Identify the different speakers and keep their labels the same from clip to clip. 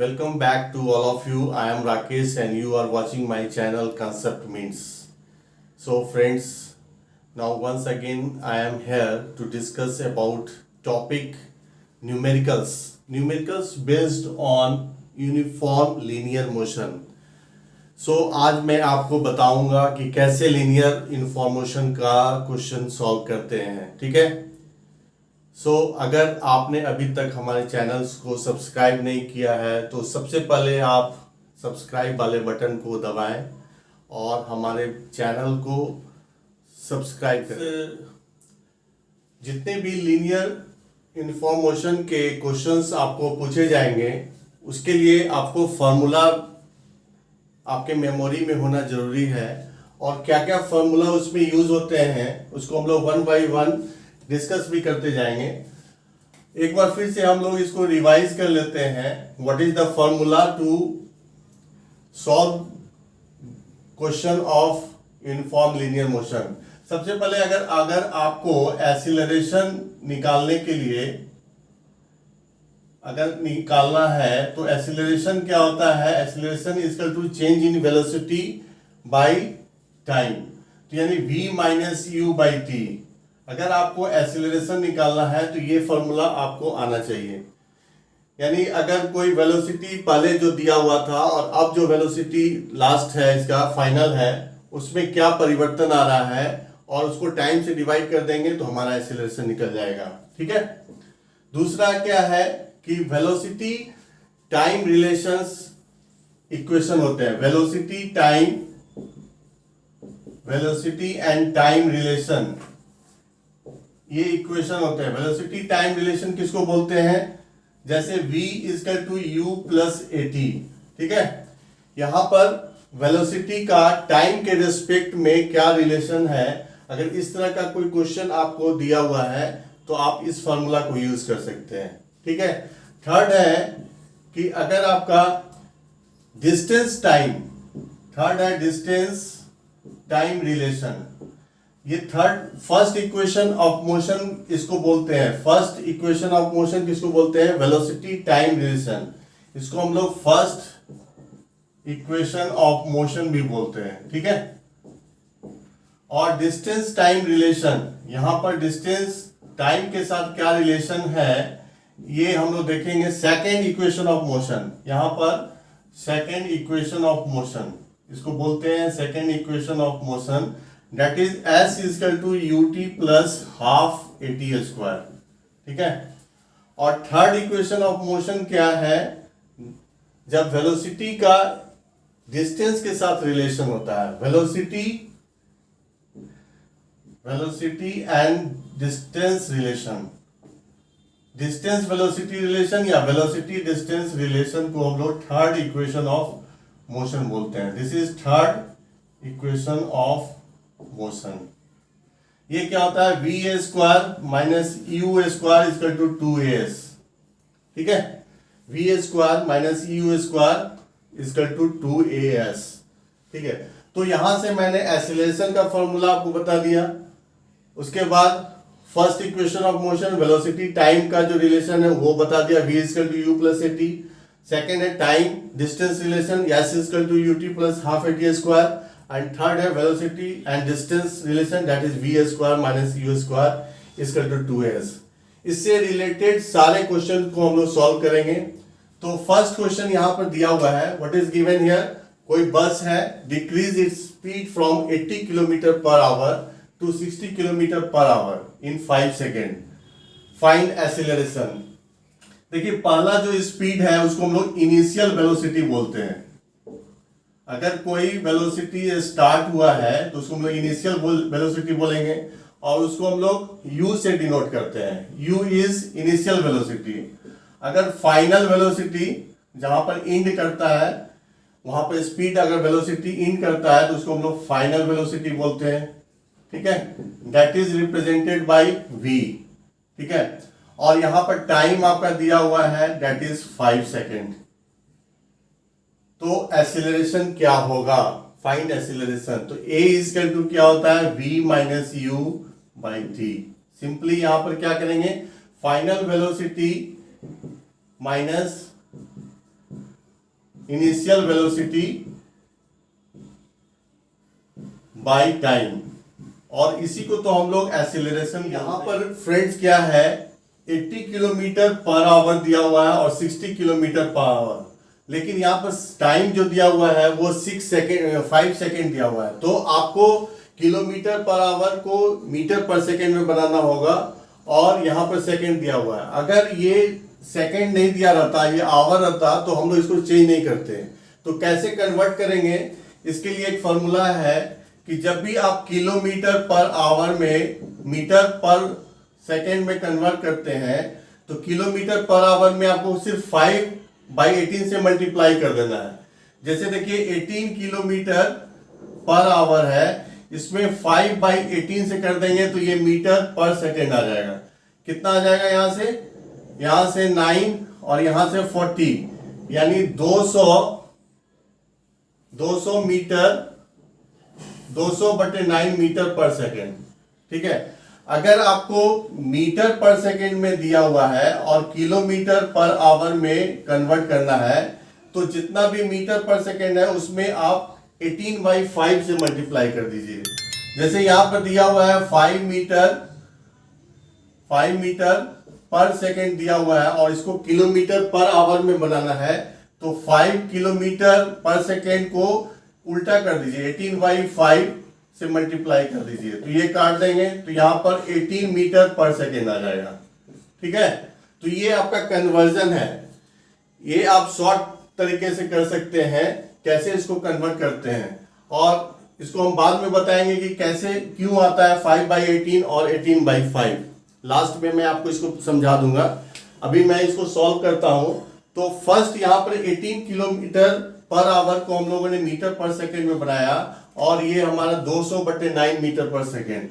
Speaker 1: Welcome back to all of you. I am Rakesh and you are watching my channel Concept Means. So friends, now once again I am here to discuss about topic numericals. Numericals based on uniform linear motion. आज मैं आपको बताऊंगा कि कैसे linear information का question solve करते हैं, ठीक है। अगर आपने अभी तक हमारे चैनल्स को सब्सक्राइब नहीं किया है तो सबसे पहले आप सब्सक्राइब वाले बटन को दबाएं और हमारे चैनल को सब्सक्राइब करें। जितने भी लीनियर इन्फॉर्मेशन के क्वेश्चंस आपको पूछे जाएंगे उसके लिए आपको फार्मूला आपके मेमोरी में होना जरूरी है, और क्या क्या फार्मूला उसमें यूज होते हैं उसको हम लोग वन बाय वन डिस्कस भी करते जाएंगे। एक बार फिर से हम लोग इसको रिवाइज कर लेते हैं। What is the formula to solve question of uniform linear motion. सबसे पहले अगर आपको एक्सीलरेशन निकालने के लिए अगर निकालना है तो एक्सीलरेशन क्या होता है, acceleration is equal to change in velocity by time, तो यानी v minus U by T. अगर आपको एक्सीलरेशन निकालना है तो ये फॉर्मूला आपको आना चाहिए। यानी अगर कोई वेलोसिटी पहले जो दिया हुआ था और अब जो वेलोसिटी लास्ट है इसका फाइनल है उसमें क्या परिवर्तन आ रहा है और उसको टाइम से डिवाइड कर देंगे तो हमारा एक्सीलरेशन निकल जाएगा, ठीक है। दूसरा क्या है कि वेलोसिटी टाइम रिलेशंस इक्वेशन होते हैं। वेलोसिटी एंड टाइम रिलेशन ये इक्वेशन होते हैं। वेलोसिटी टाइम रिलेशन किसको बोलते हैं, जैसे v equal to u plus A T, ठीक है। यहां पर वेलोसिटी का टाइम के रिस्पेक्ट में क्या रिलेशन है, अगर इस तरह का कोई क्वेश्चन आपको दिया हुआ है तो आप इस फॉर्मूला को यूज कर सकते हैं, ठीक है। थर्ड है कि अगर आपका डिस्टेंस टाइम रिलेशन, ये फर्स्ट इक्वेशन ऑफ मोशन इसको बोलते हैं। फर्स्ट इक्वेशन ऑफ मोशन किसको बोलते हैं, वेलोसिटी टाइम रिलेशन। इसको हम लोग फर्स्ट इक्वेशन ऑफ मोशन भी बोलते हैं, ठीक है। और डिस्टेंस टाइम रिलेशन, यहां पर डिस्टेंस टाइम के साथ क्या रिलेशन है ये हम लोग देखेंगे सेकेंड इक्वेशन ऑफ मोशन। यहां पर सेकेंड इक्वेशन ऑफ मोशन इसको बोलते हैं second equation of motion, that is s is equal to ut plus half at square, ठीक है। और थर्ड इक्वेशन ऑफ मोशन क्या है, जब वेलोसिटी का डिस्टेंस के साथ रिलेशन होता है। Velocity and distance relation, distance velocity relation या वेलोसिटी डिस्टेंस रिलेशन को हम लोग थर्ड इक्वेशन ऑफ मोशन बोलते हैं। This is third equation of motion. ये क्या होता है, V A square minus you square equal to 2as, ठीक है। V A square minus you square equal to 2as, ठीक है। तो यहां से मैंने एक्सीलरेशन का फॉर्मूला आपको बता दिया। उसके बाद first equation of motion velocity time का जो रिलेशन है वो बता दिया, v equal to u plus A t. Second है time distance relation, s equal to u t plus half a t square. And third है velocity and distance relation, that is v square minus you square equal to 2as। इससे related सारे question को हम लोग solve करेंगे। तो first question यहां पर दिया हुआ है, व्हाट इज गिवन हियर, कोई बस है, decrease its speed from 80 kilometre per hour to 60 kilometre per hour in 5 second, find acceleration. देखिए पहला जो स्पीड है उसको हम लोग इनिशियल वेलोसिटी बोलते हैं। अगर कोई वेलोसिटी स्टार्ट हुआ है तो उसको हम लोग इनिशियल वेलोसिटी बोलेंगे और उसको हम लोग u से डिनोट करते हैं। u is initial velocity. अगर फाइनल वेलोसिटी जहां पर इंड करता है वहां पर स्पीड अगर वेलोसिटी इंड करता है तो उसको हम लोग फाइनल वेलोसिटी बोलते हैं, ठीक है। That is represented by v, ठीक है। और यहां पर टाइम आपका दिया हुआ है दैट इज 5 सेकेंड। तो एक्सीलरेशन क्या होगा, फाइंड एक्सीलरेशन। तो a इक्वल टू क्या होता है, v minus U by T. Simply यहां पर क्या करेंगे, final velocity minus initial velocity by time, और इसी को तो हम लोग एक्सीलरेशन। यहाँ पर फ्रेंड्स क्या है, 80 किलोमीटर पर आवर दिया हुआ है और 60 किलोमीटर पर आवर, लेकिन यहाँ पर टाइम जो दिया हुआ है वो 5 सेकेंड दिया हुआ है। तो आपको किलोमीटर पर आवर को मीटर पर सेकेंड में बनाना होगा, और यहाँ पर सेकेंड दिया हुआ है। अगर ये सेकेंड नहीं दिया रहता, ये आवर रहता, तो हम लोग इसको चेंज नहीं करते। तो कैसे कन्वर्ट करेंगे, इसके लिए एक फॉर्मूला है कि जब भी आप किलोमीटर पर आवर में मीटर पर सेकेंड में कन्वर्ट करते हैं, तो किलोमीटर पर आवर में आपको सिर्फ 5/18 से मल्टीप्लाई कर देना है। जैसे देखिए 18 किलोमीटर पर आवर है, इसमें 5/18 से कर देंगे तो ये मीटर पर सेकेंड आ जाएगा। कितना आ जाएगा, यहां से 9 और यहां से 40, यानी 200 मीटर, 200/9 मीटर पर सेकेंड। ठीक है, अगर आपको मीटर पर सेकेंड में दिया हुआ है और किलोमीटर पर आवर में कन्वर्ट करना है, तो जितना भी मीटर पर सेकेंड है उसमें आप 18/5 से मल्टीप्लाई कर दीजिए। जैसे यहां पर दिया हुआ है 5 मीटर पर सेकेंड दिया हुआ है और इसको किलोमीटर पर आवर में बनाना है, तो 5 किलोमीटर पर सेकेंड को उल्टा कर दीजिए, 18/5 से मल्टीप्लाई कर दीजिए, तो ये काट देंगे तो यहां पर 18 मीटर पर सेकेंड आ जाएगा। ठीक है, तो ये आपका कन्वर्जन है। ये आप शॉर्ट तरीके से कर सकते हैं, कैसे इसको कन्वर्ट करते हैं, और इसको हम बाद में बताएंगे कि कैसे क्यों आता है 5/18 और 18/5। लास्ट में मैं आपको इसको समझा दूंगा। अभी मैं इसको सॉल्व करता हूं। तो फर्स्ट यहाँ पर 18 किलोमीटर पर आवर को हम लोगों ने मीटर पर सेकेंड में बनाया, और ये हमारा 200/9 मीटर पर सेकेंड।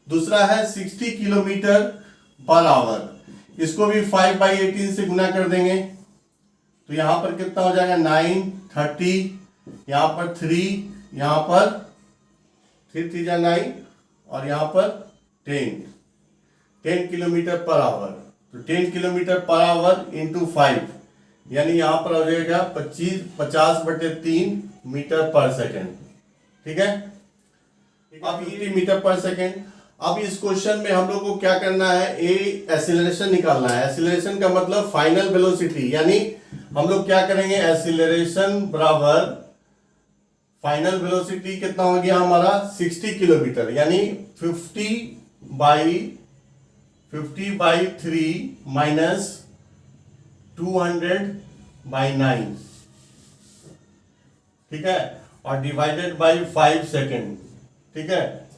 Speaker 1: दूसरा है 60 किलोमीटर पर आवर, इसको भी 5/18 से गुना कर देंगे, तो यहां पर कितना हो जाएगा, 9, 30, यहां पर 3, यहां पर 3 जा 9, और यहां पर 10 किलोमीटर पर आवर। तो 10 किलोमीटर पर आवर इंटू 5, यानी यहां पर हो जाएगा 50/3 मीटर पर सेकेंड। ठीक है, अब 80 मीटर पर सेकेंड। अब इस क्वेश्चन में हम लोग को क्या करना है, एक्सीलरेशन निकालना है। एक्सीलरेशन का मतलब फाइनल वेलोसिटी, यानी हम लोग क्या करेंगे, एक्सीलरेशन बराबर फाइनल वेलोसिटी कितना हो गया हमारा 60 किलोमीटर, यानी 50/3 माइनस 200/9, ठीक है, और डिवाइडेड बाय 5 सेकेंड। ठीक है,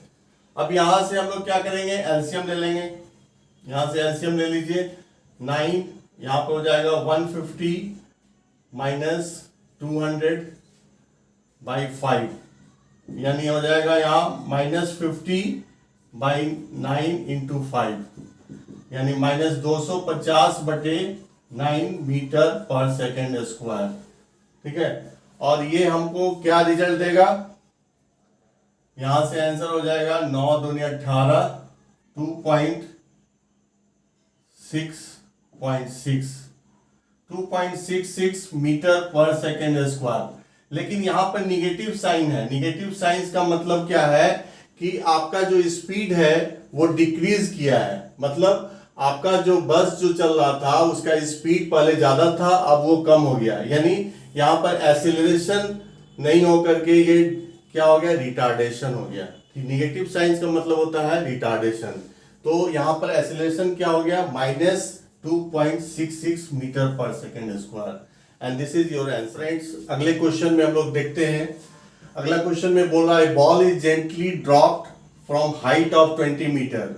Speaker 1: अब यहां से हम लोग क्या करेंगे, एलसीएम ले लेंगे। यहां से एलसीएम ले लीजिए, 9 यहां पर हो जाएगा 150 माइनस 200/5, यानी हो जाएगा यहाँ -50/9 इंटू 5, यानी -250/9 मीटर पर सेकेंड स्क्वायर। ठीक है, और ये हमको क्या रिजल्ट देगा, यहां से आंसर हो जाएगा 9 दूनी 18, 2.66 मीटर पर सेकेंड स्क्वायर। लेकिन यहां पर निगेटिव साइन है। निगेटिव साइन का मतलब क्या है कि आपका जो स्पीड है वो डिक्रीज किया है, मतलब आपका जो बस जो चल रहा था उसका स्पीड पहले ज्यादा था, अब वो कम हो गया, यानी यहाँ पर एक्सीलरेशन नहीं होकर के ये क्या हो गया, रिटार्डेशन हो गया। निगेटिव साइन का मतलब होता है रिटार्डेशन। तो यहाँ पर एक्सीलरेशन क्या हो गया, -2.66 metre per second square, and this is your answer. Friends, अगले क्वेश्चन में हम लोग देखते हैं। अगला क्वेश्चन में बोल रहा है, ball is gently dropped from height of 20 metre,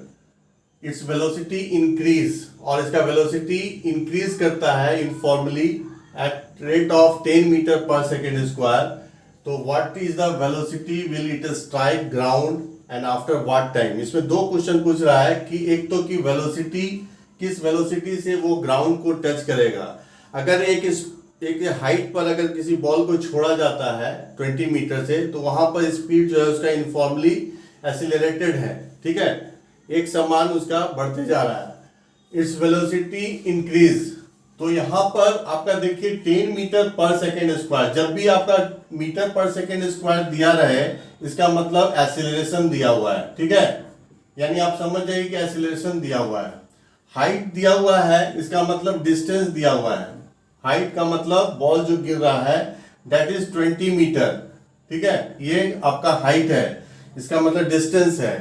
Speaker 1: its velocity increase, और इसका वेलोसिटी इंक्रीज करता है informally at rate of 10 metre per second square. तो what is the velocity will it strike ground and after what time. इसमें दो question पूछ रहा है कि एक तो कि वेलोसिटी, किस वेलोसिटी से वो ग्राउंड को टच करेगा। अगर एक हाइट पर अगर किसी बॉल को छोड़ा जाता है 20 मीटर से, तो वहां पर स्पीड जो है उसका यूनिफॉर्मली एक्सीलरेटेड है, ठीक है, एक समान उसका बढ़ते जा रहा है। इट्स वेलोसिटी इंक्रीज, तो यहां पर आपका देखिए 10 मीटर पर सेकेंड स्क्वायर, जब भी आपका मीटर पर सेकेंड स्क्वायर दिया रहे इसका मतलब एक्सीलरेशन दिया हुआ है, ठीक है। यानी आप समझ जाइए कि एक्सीलरेशन दिया हुआ है। हाइट दिया हुआ है इसका मतलब डिस्टेंस दिया हुआ है। हाइट का मतलब बॉल जो गिर रहा है दैट इज 20 मीटर, ठीक है, ये आपका हाइट है, इसका मतलब डिस्टेंस है।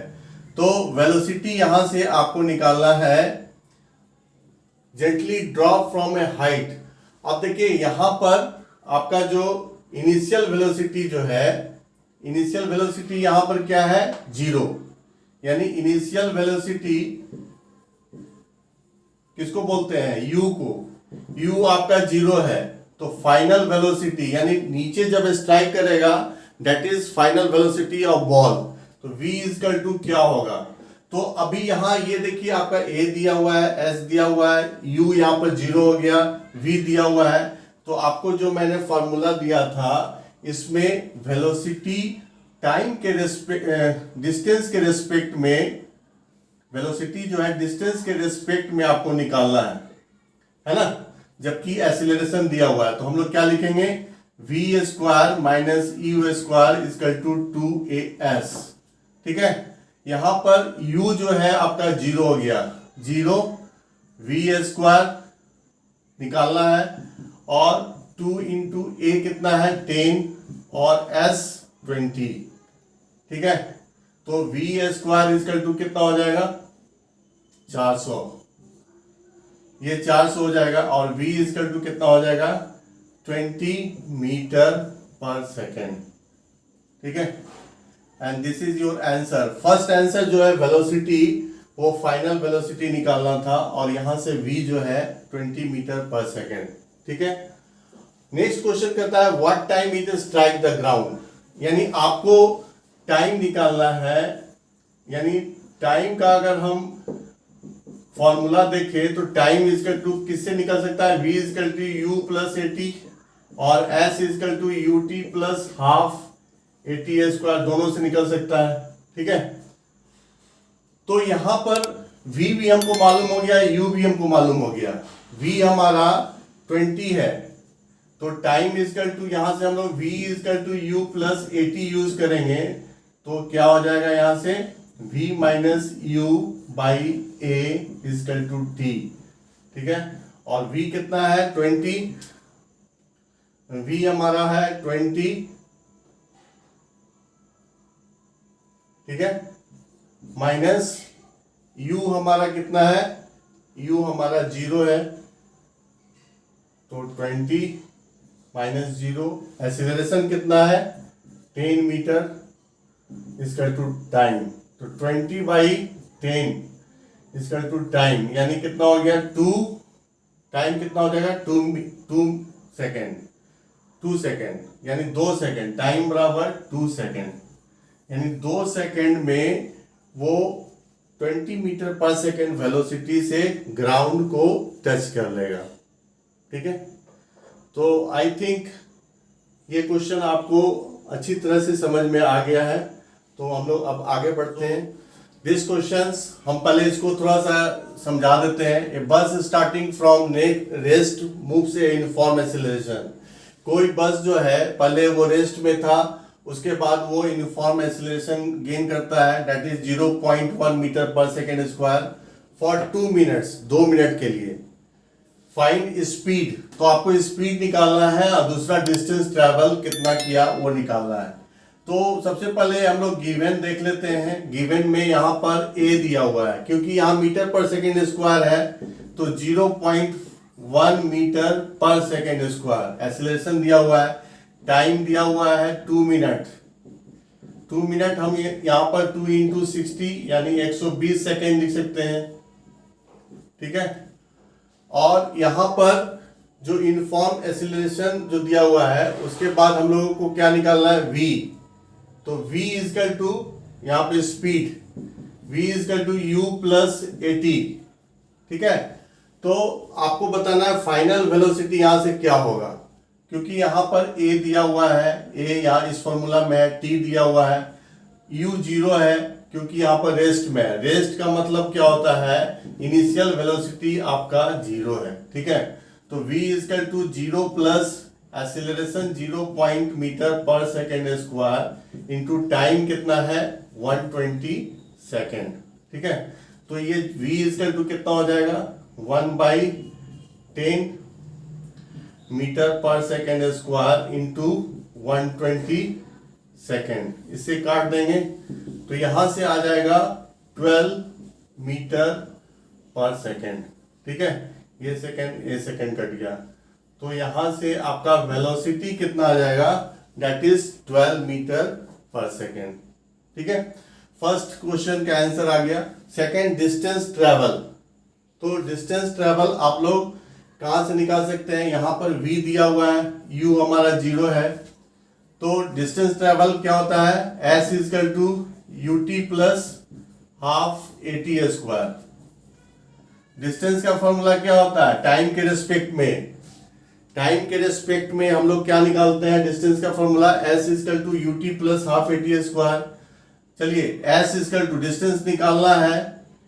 Speaker 1: तो वेलोसिटी यहां से आपको निकालना है gently drop from A height. अब देखिए यहां पर आपका जो इनिशियल वेलोसिटी जो है, इनिशियल वेलोसिटी यहां पर क्या है, 0। यानी इनिशियल वेलोसिटी किसको बोलते हैं, u को। u आपका 0 है, तो फाइनल वेलोसिटी यानी नीचे जब स्ट्राइक करेगा that is final velocity of ball. तो v इक्वल टू क्या होगा, तो अभी यहां ये देखिए आपका a दिया हुआ है, s दिया हुआ है, u यहां पर 0 हो गया, v दिया हुआ है। तो आपको जो मैंने फॉर्मूला दिया था इसमें वेलोसिटी टाइम के रेस्पेक्ट डिस्टेंस के रेस्पेक्ट में, वेलोसिटी जो है डिस्टेंस के रेस्पेक्ट में आपको निकालना है ना, जबकि एक्सीलरेशन दिया हुआ है। तो हम लोग क्या लिखेंगे, v square minus u square equal to 2as, ठीक है। यहां पर u जो है आपका 0 हो गया, 0 v स्क्वायर निकालना है, और 2 इंटू a कितना है 10 और s 20, ठीक है। तो v स्क्वायर इक्वल टू कितना हो जाएगा 400, ये 400 हो जाएगा, और v इक्वल टू कितना हो जाएगा 20 मीटर पर सेकेंड, ठीक है। And this is your answer. First answer जो है वेलोसिटी, वो फाइनल वेलोसिटी निकालना था, और यहां से v जो है 20 मीटर पर सेकेंड, ठीक है। नेक्स्ट क्वेश्चन कहता है what time it strike the ground, यानी आपको टाइम निकालना है। यानी टाइम का अगर हम फॉर्मूला देखें तो टाइम इक्वल टू किससे निकल सकता है, v equal to u plus A T, और s equal to ut plus half A T square, दोनों से निकल सकता है, ठीक है। तो यहां पर v भी हमको मालूम हो गया, u भी हमको मालूम हो गया। v हमारा 20 है, तो टाइम इक्वल टू यहां से हम लोग v equal to u plus A T use करेंगे, तो क्या हो जाएगा यहां से v minus u by a equal to t, ठीक है। और v कितना है 20, v हमारा है 20, ठीक है, माइनस u हमारा कितना है, u हमारा 0 है, तो 20 माइनस 0, एक्सीलरेशन कितना है 10 मीटर इक्वल टू टाइम, तो 20 बाई 10 इक्वल टू टाइम, यानी कितना हो गया 2, टाइम कितना हो जाएगा 2 सेकेंड, 2 सेकेंड, यानी 2 सेकेंड, टाइम बराबर 2 सेकेंड, यानी 2 सेकेंड में वो 20 मीटर पर सेकेंड वेलोसिटी से ग्राउंड को टच कर लेगा, ठीक है। तो आई थिंक ये क्वेश्चन आपको अच्छी तरह से समझ में आ गया है। तो हम लोग अब आगे बढ़ते हैं। दिस क्वेश्चंस हम पहले इसको थोड़ा सा समझा देते हैं। ए बस starting from neck rest move से यूनिफॉर्म एक्सीलरेशन, कोई बस जो है पहले वो रेस्ट में था, उसके बाद वो यूनिफॉर्म एक्सीलरेशन गेन करता है, that is 0.1 metre per second square for 2 minutes, 2 minute के लिए। फाइंड स्पीड, तो आपको स्पीड निकालना है, और दूसरा डिस्टेंस ट्रेवल कितना किया वो निकालना है। तो सबसे पहले हम लोग गिवन देख लेते हैं। गिवन में यहाँ पर a दिया हुआ है, क्योंकि यहाँ मीटर पर सेकेंड स्क्वायर है, तो 0.1 metre per second square. Acceleration दिया हुआ है, टाइम दिया हुआ है 2 मिनट, 2 मिनट हम यहाँ पर 2 इंटू 60 यानी 120 सेकेंड लिख सकते हैं, ठीक है। और यहाँ पर जो यूनिफॉर्म एक्सीलरेशन जो दिया हुआ है उसके बाद हम लोगों को क्या निकालना है v, तो v इक्वल टू यहाँ पे speed, v equal to u plus A T, ठीक है। तो आपको बताना है फाइनल वेलोसिटी यहाँ से क्या होगा, क्योंकि यहाँ पर a दिया हुआ है, a यहाँ इस फॉर्मूला में है, t दिया हुआ है, u 0 है क्योंकि यहाँ पर रेस्ट में है। रेस्ट का मतलब क्या होता है, इनिशियल वेलोसिटी आपका 0 है, ठीक है। तो v equal to 0 plus acceleration 0 point metre per second square into time कितना है 120 सेकेंड। ठीक है, तो ये v इजकल टू कितना हो जाएगा 1/10 metre per second square into 120 second. इससे काट देंगे तो यहां से आ जाएगा 12 मीटर पर सेकेंड। ठीक है, ये सेकेंड कट गया, तो यहां से आपका वेलोसिटी कितना आ जाएगा, that is 12 metre per second. ठीक है, फर्स्ट क्वेश्चन का आंसर आ गया। Second, distance travel. तो डिस्टेंस ट्रेवल आप लोग कहां से निकाल सकते हैं, यहां पर v दिया हुआ है, u हमारा 0 है, तो डिस्टेंस ट्रेवल क्या होता है, s equal to ut plus half at square. Distance का फॉर्मूला क्या होता है, टाइम के रेस्पेक्ट में, टाइम के रेस्पेक्ट में हम लोग क्या निकालते हैं, डिस्टेंस का formula s equal to ut plus half at square. चलिए s इजकल टू डिस्टेंस निकालना है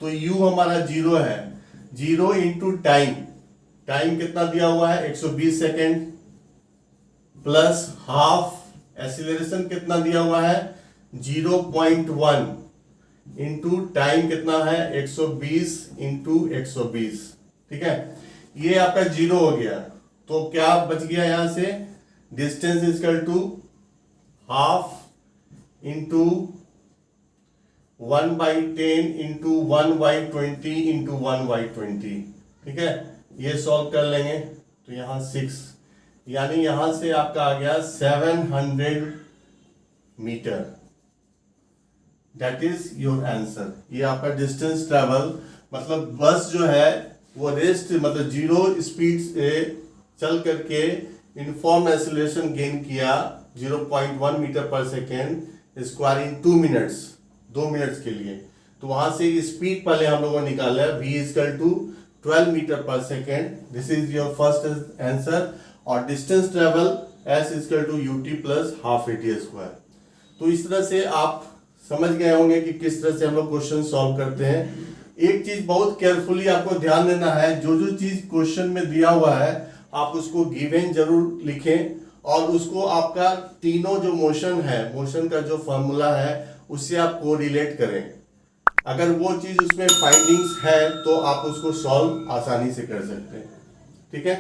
Speaker 1: तो u हमारा 0 है, 0 इंटू टाइम, टाइम कितना दिया हुआ है 120 सेकेंड, प्लस हाफ एक्सीलरेशन कितना दिया हुआ है 0.1 इंटू टाइम कितना है 120 इंटू 120। ठीक है, ये आपका 0 हो गया, तो क्या बच गया यहां से, distance equal to half into 1/10 into 1/20 into 1/20। ठीक है, ये सॉल्व कर लेंगे तो यहां 6, यानी यहां से आपका आ गया 700 metre, that is your answer. ये आपका डिस्टेंस ट्रेवल, मतलब बस जो है वो रेस्ट मतलब 0 स्पीड से चल करके यूनिफॉर्म एक्सीलरेशन गेन किया 0.1 मीटर पर सेकेंड स्क्वायर इन 2 मिनट्स, 2 मिनट्स के लिए। तो वहां से स्पीड पहले हम लोगों ने निकाला है, v equal to 12 metre per second, this is your first answer. और distance travel s equal to ut plus half at square. तो इस तरह से आप समझ गए होंगे कि किस तरह से हम लोग क्वेश्चन सॉल्व करते हैं। एक चीज बहुत केयरफुली आपको ध्यान देना है, जो जो चीज क्वेश्चन में दिया हुआ है आप उसको गिवन जरूर लिखें, और उसको आपका तीनों जो मोशन है, मोशन का जो फॉर्मूला है उससे आप कोरिलेट करें। अगर वो चीज उसमें फाइंडिंग्स है तो आप उसको सॉल्व आसानी से कर सकते हैं। ठीक है,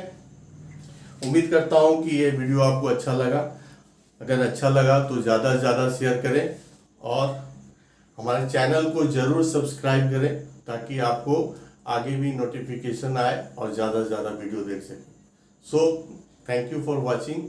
Speaker 1: उम्मीद करता हूं कि ये वीडियो आपको अच्छा लगा। अगर अच्छा लगा तो ज़्यादा से ज़्यादा शेयर करें और हमारे चैनल को ज़रूर सब्सक्राइब करें, ताकि आपको आगे भी नोटिफिकेशन आए और ज़्यादा से ज़्यादा वीडियो देख सकें। So thank you for watching.